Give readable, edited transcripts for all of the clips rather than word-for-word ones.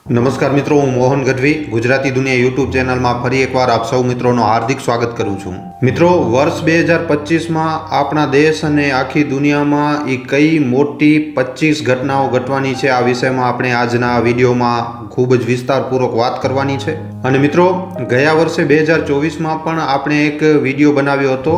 નમસ્કાર મિત્રો, હું મોહન ગઢવી ગુજરાતી દુનિયા યુટ્યુબ ચેનલમાં ફરી એકવાર આપ સૌ મિત્રોનો હાર્દિક સ્વાગત કરું છું. મિત્રો, વર્ષ 2025માં આપણા દેશ અને આખી દુનિયામાં એ કઈ મોટી 25 ઘટનાઓ ઘટવાની છે, આ વિષયમાં આપણે આજના વિડીયોમાં ખૂબ જ વિસ્તારપૂર્વક વાત કરવાની છે. અને મિત્રો, ગયા વર્ષે 2024માં પણ આપણે એક વિડીયો બનાવ્યો હતો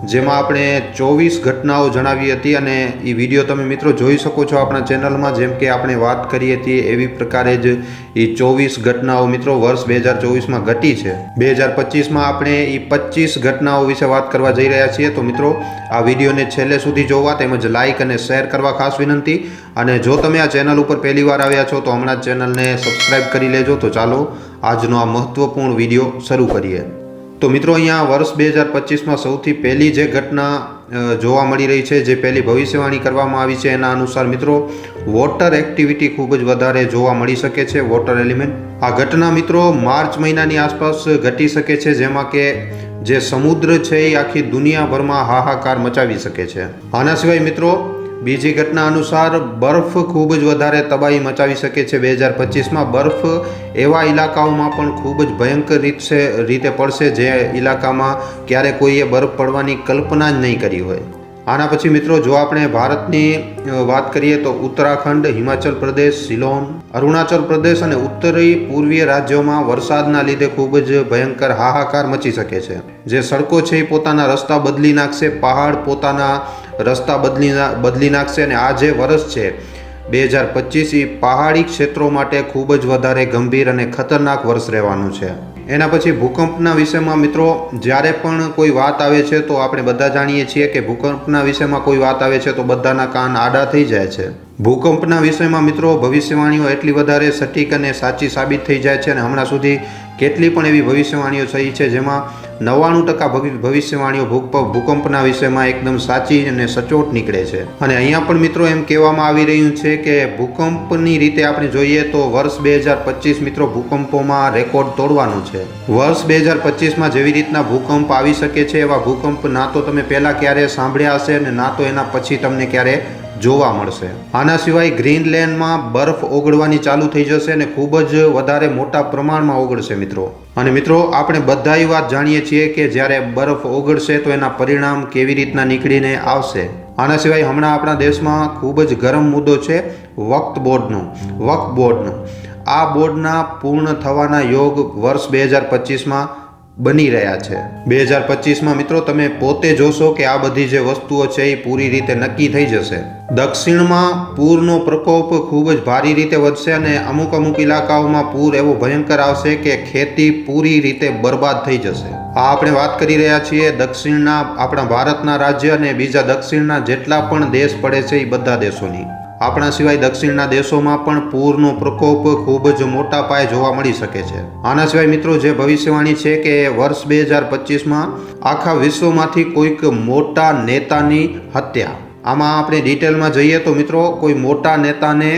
જેમાં આપણે 24 ઘટનાઓ જણાવી હતી અને એ વિડીયો તમે મિત્રો જોઈ શકો છો આપણા ચેનલમાં. જેમ કે આપણે વાત કરી હતી એવી પ્રકારે જ એ 24 ઘટનાઓ મિત્રો વર્ષ 2024માં ઘટી છે. 2025માં આપણે એ 25 ઘટનાઓ વિશે વાત કરવા જઈ રહ્યા છીએ. તો મિત્રો, આ વિડીયોને છેલ્લે સુધી જોવા તેમજ લાઇક અને શેર કરવા ખાસ વિનંતી. અને જો તમે આ ચેનલ ઉપર પહેલી વાર આવ્યા છો તો હમણાં જ ચેનલને સબસ્ક્રાઈબ કરી લેજો. તો ચાલો આજનો આ મહત્વપૂર્ણ વિડીયો શરૂ કરીએ. તો મિત્રો, અહીંયા વર્ષ 2025માં સૌથી પહેલી જે ઘટના જોવા મળી રહી છે, જે પહેલી ભવિષ્યવાણી કરવામાં આવી છે એના અનુસાર મિત્રો વોટર એક્ટિવિટી ખૂબ જ વધારે જોવા મળી શકે છે. વોટર એલિમેન્ટ આ ઘટના મિત્રો માર્ચ મહિનાની આસપાસ ઘટી શકે છે, જેમાં કે જે સમુદ્ર છે એ આખી દુનિયાભરમાં હાહાકાર મચાવી શકે છે. આના સિવાય મિત્રો બીજી ઘટના અનુસાર બરફ ખૂબ જ વધારે તબાહી મચાવી શકે છે. 2025માં બરફ એવા ઇલાકાઓમાં પણ ખૂબ જ ભયંકર રીતે પડશે જે ઇલાકામાં ક્યારે કોઈએ બરફ પડવાની કલ્પના જ નહીં કરી હોય. આના પછી મિત્રો જો આપણે ભારતની વાત કરીએ તો ઉત્તરાખંડ, હિમાચલ પ્રદેશ, શિલોંગ, અરુણાચલ પ્રદેશ અને ઉત્તરી પૂર્વીય રાજ્યોમાં વરસાદના લીધે ખૂબ જ ભયંકર હાહાકાર મચી શકે છે. જે સડકો છે એ પોતાના રસ્તા બદલી નાખશે, પહાડ પોતાના રસ્તા બદલી નાખશે. અને આ જે વર્ષ છે 2025 એ પહાડી ક્ષેત્રો માટે ખૂબ જ વધારે ગંભીર અને ખતરનાક વર્ષ રહેવાનું છે. એના પછી ભૂકંપના વિષયમાં મિત્રો જ્યારે પણ કોઈ વાત આવે છે તો આપણે બધા જાણીએ છીએ કે ભૂકંપના વિષયમાં કોઈ વાત આવે છે તો બધાના કાન આડા થઈ જાય છે. ભૂકંપના વિષયમાં મિત્રો ભવિષ્યવાણીઓ એટલી વધારે સટીક અને સાચી સાબિત થઈ જાય છે. અને હમણાં સુધી કેટલી પણ એવી ભવિષ્યવાણીઓ થઈ છે જેમાં 99% ભવિષ્યવાણીઓ ભૂકંપના વિષયમાં એકદમ સાચી અને સચોટ નીકળે છે. અને અહીંયા પણ મિત્રો એમ કહેવામાં આવી રહ્યું છે કે ભૂકંપની રીતે આપણે જોઈએ તો વર્ષ 2025 મિત્રો ભૂકંપોમાં રેકોર્ડ તોડવાનું છે. વર્ષ 2025માં જેવી રીતના ભૂકંપ આવી શકે છે એવા ભૂકંપ ના તો તમે પહેલાં ક્યારે સાંભળ્યા હશે અને ના તો એના પછી તમને ક્યારે જોવા મળશે. આના સિવાય ગ્રીનલેન્ડમાં બરફ ઓગળવાની ચાલુ થઈ જશે અને ખૂબ જ વધારે મોટા પ્રમાણમાં ઓગળશે મિત્રો. અને મિત્રો આપણે બધા એ વાત જાણીએ છીએ કે જ્યારે બરફ ઓગળશે તો એના પરિણામ કેવી રીતના નીકળીને આવશે. આના સિવાય હમણાં આપણા દેશમાં ખૂબ જ ગરમ મુદ્દો છે વક્ફ બોર્ડનો. આ બોર્ડના પૂર્ણ થવાના યોગ વર્ષ 2025માં બની રહ્યા છે. 2025માં મિત્રો તમે પોતે જોશો કે આ બધી જે વસ્તુઓ છે એ પૂરી રીતે નક્કી થઈ જશે. દક્ષિણમાં પૂરનો પ્રકોપ ખૂબ જ ભારી રીતે વધશે અને અમુક ઇલાકાઓમાં પૂર એવો ભયંકર આવશે કે ખેતી પૂરી રીતે બરબાદ થઈ જશે. આ આપણે વાત કરી રહ્યા છીએ દક્ષિણના આપણા ભારતના રાજ્ય અને બીજા દક્ષિણના જેટલા પણ દેશ પડે છે એ બધા દેશોની. આપણા સિવાય દક્ષિણના દેશોમાં પણ પૂરનો પ્રકોપ ખૂબ જ મોટા પાયે જોવા મળી શકે છે. આના સિવાય મિત્રો જે ભવિષ્યવાણી છે કે વર્ષ 2025માં આખા વિશ્વમાંથી કોઈક મોટા નેતાની હત્યા. આમાં આપણે ડિટેલમાં જઈએ તો મિત્રો કોઈ મોટા નેતાને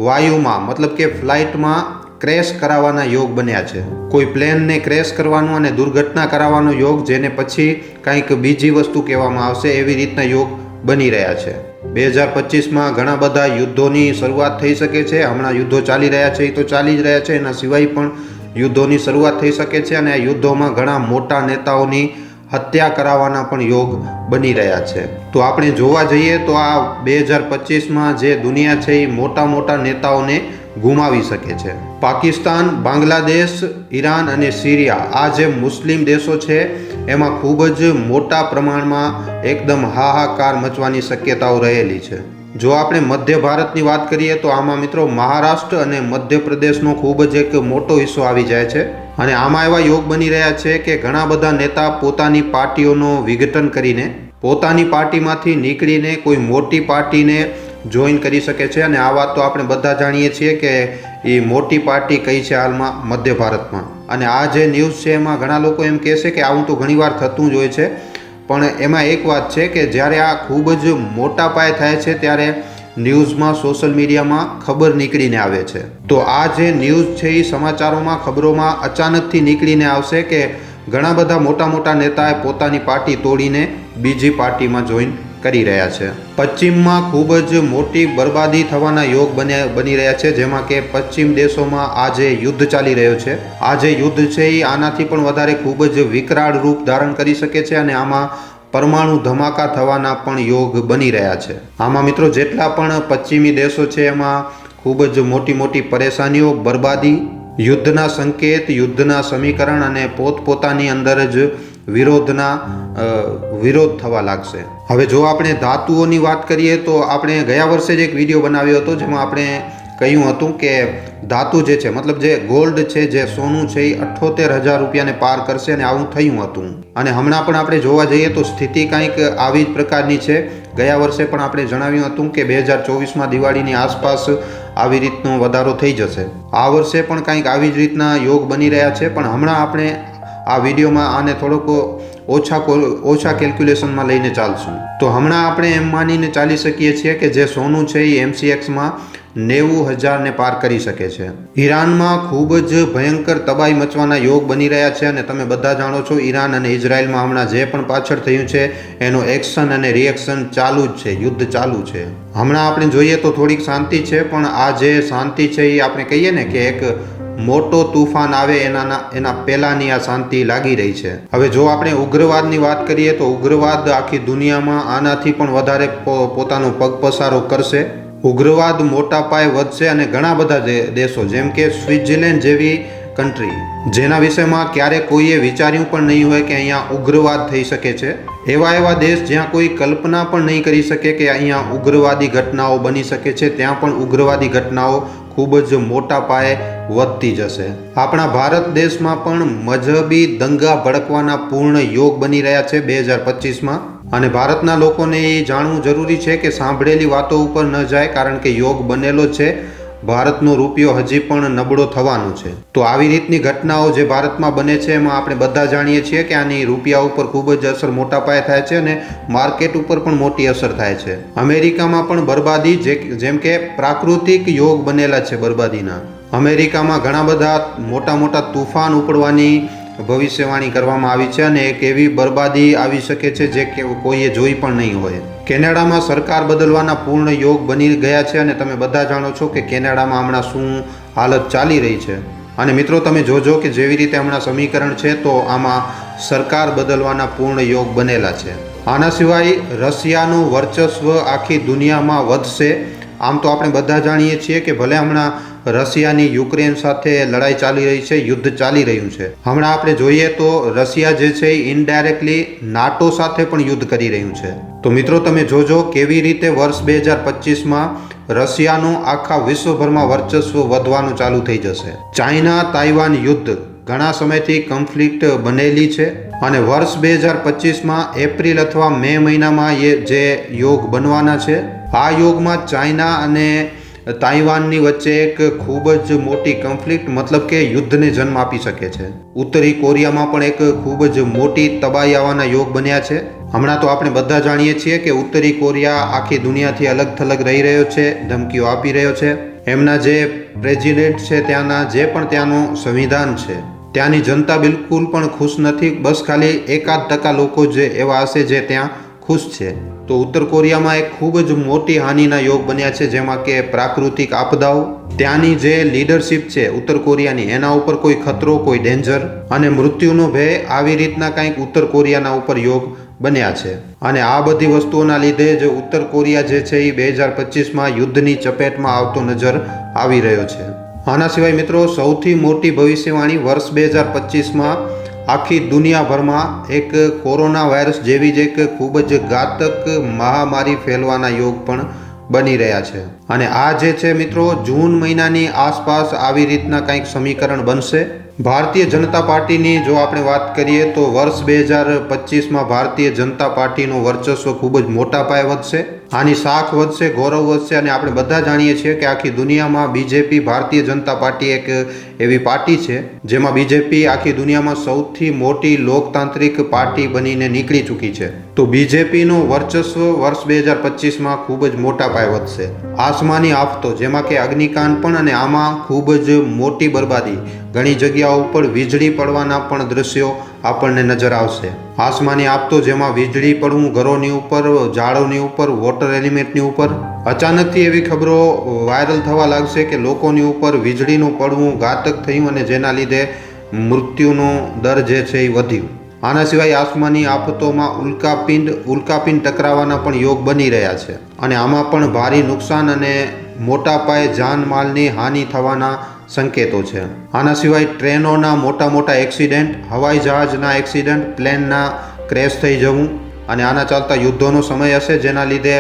વાયુમાં મતલબ કે ફ્લાઇટમાં ક્રેશ કરાવવાના યોગ બન્યા છે. કોઈ પ્લેનને ક્રેશ કરવાનો અને દુર્ઘટના કરાવવાનો યોગ, જેને પછી કંઈક બીજી વસ્તુ કહેવામાં આવશે એવી રીતના યોગ બની રહ્યા છે. 2025માં ઘણા બધા યુદ્ધોની શરૂઆત થઈ શકે છે. હમણાં યુદ્ધો ચાલી રહ્યા છે એ તો ચાલી જ રહ્યા છે, એના સિવાય પણ યુદ્ધોની શરૂઆત થઈ શકે છે. અને આ યુદ્ધોમાં ઘણા મોટા નેતાઓની હત્યા કરાવવાના પણ યોગ બની રહ્યા છે. તો આપણે જોવા જઈએ તો આ 2025માં જે દુનિયા છે એ મોટા નેતાઓને ગુમાવી શકે છે. પાકિસ્તાન, બાંગ્લાદેશ, ઈરાન અને સિરિયા આ જે મુસ્લિમ દેશો છે એમાં ખૂબ જ મોટા પ્રમાણમાં એકદમ હાહાકાર મચવાની શક્યતાઓ રહેલી છે. જો આપણે મધ્ય ભારતની વાત કરીએ તો આમાં મિત્રો મહારાષ્ટ્ર અને મધ્યપ્રદેશનો ખૂબ જ એક મોટો હિસ્સો આવી જાય છે. અને આમાં એવા યોગ બની રહ્યા છે કે ઘણા બધા નેતા પોતાની પાર્ટીઓનો વિઘટન કરીને પોતાની પાર્ટીમાંથી નીકળીને કોઈ મોટી પાર્ટીને જોઈન કરી શકે છે. અને આ વાત તો આપણે બધા જાણીએ છીએ કે એ મોટી પાર્ટી કઈ છે હાલમાં મધ્ય ભારતમાં. અને આ જે ન્યૂઝ છે એમાં ઘણા લોકો એમ કહેશે કે આવું તો ઘણીવાર થતું જ હોય છે, પણ એમાં એક વાત છે કે જ્યારે આ ખૂબ જ મોટા પાયે થાય છે ત્યારે ન્યૂઝમાં, સોશિયલ મીડિયામાં ખબર નીકળીને આવે છે. તો આ જે ન્યૂઝ છે એ સમાચારોમાં, ખબરોમાં અચાનકથી નીકળીને આવશે કે ઘણા બધા મોટા નેતાએ પોતાની પાર્ટી તોડીને બીજી પાર્ટીમાં જોઈન કરી રહ્યા છે. પશ્ચિમમાં ખૂબ જ મોટી બરબાદી થવાના યોગ બની રહ્યા છે, જેમાં કે પશ્ચિમ દેશોમાં આ જે યુદ્ધ ચાલી રહ્યો છે, આ જે યુદ્ધ છે એ આનાથી પણ વધારે ખૂબ જ વિકરાળ રૂપ ધારણ કરી શકે છે અને આમાં પરમાણુ ધમાકા થવાના પણ યોગ બની રહ્યા છે. આમાં મિત્રો જેટલા પણ પશ્ચિમી દેશો છે એમાં ખૂબ જ મોટી મોટી પરેશાનીઓ, બરબાદી, યુદ્ધના સંકેત, યુદ્ધના સમીકરણ અને પોતપોતાની અંદર જ વિરોધ થવા લાગશે. હવે જો આપણે ધાતુઓની વાત કરીએ તો આપણે ગયા વર્ષે જ એક વિડીયો બનાવ્યો હતો જેમાં આપણે કહ્યું હતું કે ધાતુ જે છે, મતલબ જે ગોલ્ડ છે, જે સોનું છે, એ 78,000 રૂપિયાને પાર કરશે અને આવું થયું હતું. અને હમણાં પણ આપણે જોવા જઈએ તો સ્થિતિ કંઈક આવી જ પ્રકારની છે. ગયા વર્ષે પણ આપણે જણાવ્યું હતું કે 2024માં દિવાળીની આસપાસ આવી રીતનો વધારો થઈ જશે. આ વર્ષે પણ કંઈક આવી જ રીતના યોગ બની રહ્યા છે, પણ હમણાં આપણે આ વિડીયોમાં આને થોડોક ઓછા કેલ્ક્યુલેશનમાં લઈને ચાલશું. તો હમણાં આપણે એમ માનીને ચાલી શકીએ છીએ કે જે સોનું છે એ MCXમાં 90,000ને પાર કરી શકે છે. ઈરાનમાં ખૂબ જ ભયંકર તબાહી મચવાના યોગ બની રહ્યા છે અને તમે બધા જાણો છો ઈરાન અને ઇઝરાયલમાં હમણાં જે પણ પાછળ થયું છે એનો એક્શન અને રિએક્શન ચાલુ જ છે, યુદ્ધ ચાલુ છે. હમણાં આપણે જોઈએ તો થોડીક શાંતિ છે, પણ આ જે શાંતિ છે એ આપણે કહીએ ને કે એક મોટો તુફાન આવે એના પહેલાની આ શાંતિ લાગી રહી છે. હવે જો આપણે ઉગ્રવાદની વાત કરીએ તો ઉગ્રવાદ આખી દુનિયામાં આનાથી પણ વધારે પોતાનો પગપસારો કરશે. ઉગ્રવાદ મોટા પાયે વધશે અને ઘણા બધા દેશો જેમ કે સ્વિટ્ઝરલેન્ડ જેવી કન્ટ્રી, જેના વિષયમાં ક્યારેક કોઈએ વિચાર્યું પણ નહીં હોય કે અહીંયા ઉગ્રવાદ થઈ શકે છે, એવા દેશ જ્યાં કોઈ કલ્પના પણ નહીં કરી શકે કે અહીંયા ઉગ્રવાદી ઘટનાઓ બની શકે છે, ત્યાં પણ ઉગ્રવાદી ઘટનાઓ ખૂબ જ મોટા પાયે વધતી જશે. આપણા ભારત દેશમાં પણ મજહબી દંગા ભડકવાના પૂર્ણ યોગ બની રહ્યા છે 2025માં. અને ભારતના લોકોને એ જાણવું જરૂરી છે કે સાંભળેલી વાતો ઉપર ન જાય, કારણ કે યોગ બનેલો છે. ભારતનો રૂપિયો હજી પણ નબળો થવાનો છે. તો આવી રીતની ઘટનાઓ જે ભારતમાં બને છે એમાં આપણે બધા જાણીએ છીએ કે આની રૂપિયા ઉપર ખૂબ જ અસર મોટા પાયે થાય છે અને માર્કેટ ઉપર પણ મોટી અસર થાય છે. અમેરિકામાં પણ બરબાદી, જેમ કે પ્રાકૃતિક યોગ બનેલા છે બરબાદીના. અમેરિકામાં ઘણા બધા મોટા તુફાન ઉપડવાની ભવિષ્યવાણી કરવામાં આવી છે અને એક એવી બરબાદી આવી શકે છે જે કોઈએ જોઈ પણ નહીં હોય. કેનેડામાં સરકાર બદલવાના પૂર્ણ યોગ બની ગયા છે અને તમે બધા જાણો છો કે કેનેડામાં હમણાં શું હાલત ચાલી રહી છે. અને મિત્રો તમે જોજો કે જેવી રીતે હમણાં સમીકરણ છે તો આમાં સરકાર બદલવાના પૂર્ણ યોગ બનેલા છે. આના સિવાય રશિયાનું વર્ચસ્વ આખી દુનિયામાં વધશે. આમ તો આપણે બધા જાણીએ છીએ કે ભલે હમણાં રશિયાની યુક્રેન સાથે લડાઈ ચાલી રહી છે, યુદ્ધ ચાલી રહ્યું છે. હમણાં આપણે જોઈએ તો રશિયા જે છે એ ઇનડાયરેક્ટલી નાટો સાથે પણ યુદ્ધ કરી રહ્યું છે. તો મિત્રો તમે જોજો કેવી રીતે વર્ષ 2025માં રશિયાનું આખા વિશ્વભરમાં વર્ચસ્વ વધવાનું ચાલુ થઈ જશે. ચાઇના તાઇવાન યુદ્ધ ઘણા સમયથી કન્ફ્લિક્ટ બનેલી છે અને વર્ષ 2025માં એપ્રિલ અથવા મે મહિનામાં જે યોગ બનવાના છે, આ યોગમાં ચાઇના અને તાઇવાનની વચ્ચે એક ખૂબ જ મોટી કન્ફ્લિક્ટ, મતલબ કે યુદ્ધને જન્મ આપી શકે છે. ઉત્તરી કોરિયામાં પણ એક ખૂબ જ મોટી તબાહી આવવાના યોગ બન્યા છે. હમણાં તો આપણે બધા જાણીએ છીએ કે ઉત્તરી કોરિયા આખી દુનિયાથી અલગ થલગ રહી રહ્યો છે, ધમકીઓ આપી રહ્યો છે. એમના જે પ્રેસિડેન્ટ છે, ત્યાંનું સંવિધાન છે, ત્યાંની જનતા બિલકુલ પણ ખુશ નથી. બસ ખાલી 1% લોકો જ એવા હશે જે ત્યાં ખુશ છે. તો ઉત્તર કોરિયામાં એક ખૂબ જ મોટી હાનિના યોગ બન્યા છે, જેમાં કે પ્રાકૃતિક આપદાઓ, ત્યાંની જે લીડરશિપ છે ઉત્તર કોરિયાની, એના ઉપર કોઈ ખતરો, કોઈ ડેન્જર અને મૃત્યુનો ભય, આવી રીતના કંઈક ઉત્તર કોરિયાના ઉપર યોગ બન્યા છે. અને આ બધી વસ્તુઓના લીધે જ ઉત્તર કોરિયા જે છે એ 2025માં યુદ્ધની ચપેટમાં આવતો નજર આવી રહ્યો છે. આના સિવાય મિત્રો સૌથી મોટી ભવિષ્યવાણી વર્ષ 2025માં આખી દુનિયાભરમાં એક કોરોના વાયરસ જેવી જ એક ખૂબ જ ઘાતક મહામારી ફેલવાના યોગ પણ બની રહ્યા છે. અને આ જે છે મિત્રો જૂન મહિનાની આસપાસ આવી રીતના કંઈક સમીકરણ બનશે. ભારતીય જનતા પાર્ટીની જો આપણે વાત કરીએ તો વર્ષ 2025માં ભારતીય જનતા પાર્ટીનું વર્ચસ્વ ખૂબ જ મોટા પાયે વધશે. આની શાખ વધશે, ગૌરવ વધશે. અને આપણે બધા જાણીએ છીએ કે આખી દુનિયામાં બીજેપી, ભારતીય જનતા પાર્ટી એક એવી પાર્ટી છે જેમાં બીજેપી આખી દુનિયામાં સૌથી મોટી લોકતાંત્રિક પાર્ટી બનીને નીકળી ચૂકી છે. તો બીજેપીનું વર્ચસ્વ વર્ષ 2025માં ખૂબ જ મોટા પાયે વધશે. આસમાની આફતો જેમાં કે અગ્નિકાંડ પણ, અને આમાં ખૂબ જ મોટી બરબાદી, ઘણી જગ્યાઓ ઉપર વીજળી પડવાના પણ દ્રશ્યો આપણને નજર આવશે. આસમાની આફતો જેમાં વીજળી પડવું ઘરોની ઉપર, ઝાડોની ઉપર, વોટર એલિમેન્ટની ઉપર. અચાનકથી એવી ખબરો વાયરલ થવા લાગશે કે લોકોની ઉપર વીજળીનું પડવું ઘાતક થયું અને જેના લીધે મૃત્યુનો દર જે છે એ વધ્યું. આના સિવાય આસમાની આફતોમાં ઉલ્કાપિંડ ટકરાવાના પણ યોગ બની રહ્યા છે અને આમાં પણ ભારે નુકસાન અને મોટા પાયે જાનમાલની હાનિ થવાના સંકેતો છે. આના સિવાય ટ્રેનોના મોટા એક્સિડન્ટ, હવાઈ જહાજના એક્સિડન્ટ, પ્લેનના ક્રેશ થઈ જવું અને આના ચાલતા યુદ્ધોનો સમય હશે જેના લીધે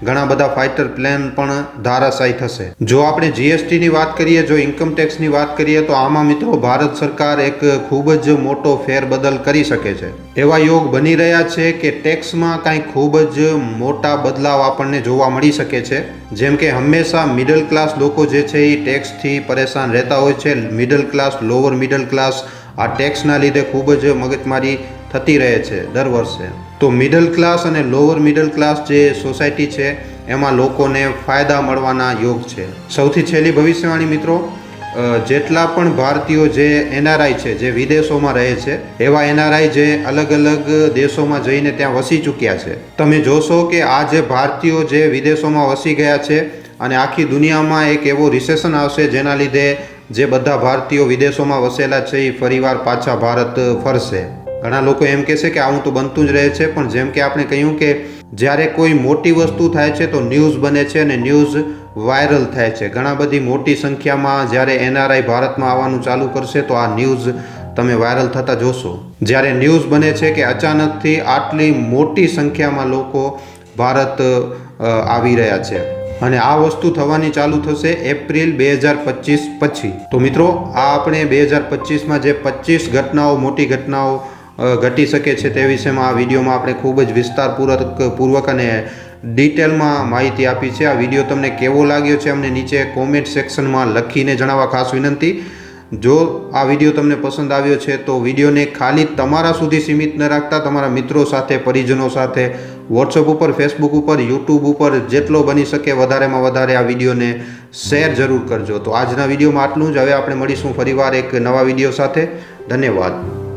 ઘણા બધા ફાઇટર પ્લેન પણ ધારાશાયી થશે. જો આપણે જીએસટીની વાત કરીએ, જો ઇન્કમ ટેક્સની વાત કરીએ તો આમાં મિત્રો ભારત સરકાર એક ખૂબ જ મોટો ફેરબદલ કરી શકે છે. એવા યોગ બની રહ્યા છે કે ટેક્સમાં કાંઈ ખૂબ જ મોટા બદલાવ આપણને જોવા મળી શકે છે. જેમ કે હંમેશા મિડલ ક્લાસ લોકો જે છે એ ટેક્સથી પરેશાન રહેતા હોય છે. Middle class, lower middle class આ ટેક્સના લીધે ખૂબ જ મગજમારી થતી રહે છે દર વર્ષે. તો મિડલ ક્લાસ અને લોઅર મિડલ ક્લાસ જે સોસાયટી છે એમાં લોકોને ફાયદા મળવાના યોગ છે. સૌથી છેલ્લી ભવિષ્યવાણી મિત્રો, જેટલા પણ ભારતીયો જે એનઆરઆઈ છે, જે વિદેશોમાં રહે છે, એવા એનઆરઆઈ જે અલગ અલગ દેશોમાં જઈને ત્યાં વસી ચૂક્યા છે, તમે જોશો કે આ જે ભારતીયો જે વિદેશોમાં વસી ગયા છે અને આખી દુનિયામાં એક એવો રિસેશન આવશે જેના લીધે જે બધા ભારતીયો વિદેશોમાં વસેલા છે એ ફરીવાર પાછા ભારત ફરશે. ઘણા લોકો એમ કહેશે કે આવું તો બનતું જ રહે છે, પણ જેમ કે આપણે કહ્યું કે જ્યારે કોઈ મોટી વસ્તુ થાય છે તો ન્યૂઝ બને છે અને ન્યૂઝ વાયરલ થાય છે. ઘણા બધી મોટી સંખ્યામાં જ્યારે એનઆરઆઈ ભારતમાં આવવાનું ચાલુ કરશે તો આ ન્યૂઝ તમે વાયરલ થતા જોશો. જ્યારે ન્યૂઝ બને છે કે અચાનકથી આટલી મોટી સંખ્યામાં લોકો ભારત આવી રહ્યા છે અને આ વસ્તુ થવાની ચાલુ થશે એપ્રિલ 2025 પછી. તો મિત્રો આ આપણે 2025માં જે 25 ઘટનાઓ, મોટી ઘટનાઓ ઘટી શકે છે તે વિષયમાં આ વિડીયોમાં આપણે ખૂબ જ વિસ્તારપૂર્વક અને ડિટેલમાં માહિતી આપી છે. આ વિડીયો તમને કેવો લાગ્યો છે અમને નીચે કોમેન્ટ સેક્શનમાં લખીને જણાવવા ખાસ વિનંતી. જો આ વિડીયો તમને પસંદ આવ્યો છે તો વિડીયોને ખાલી તમારા સુધી સીમિત ન રાખતા તમારા મિત્રો સાથે, પરિજનો સાથે, વોટ્સઅપ ઉપર, ફેસબુક ઉપર, યુટ્યુબ ઉપર જેટલો બની શકે વધારેમાં વધારે આ વિડીયોને શેર જરૂર કરજો. તો આજના વિડીયોમાં આટલું જ. હવે આપણે મળીશું ફરીવાર એક નવા વિડીયો સાથે. ધન્યવાદ.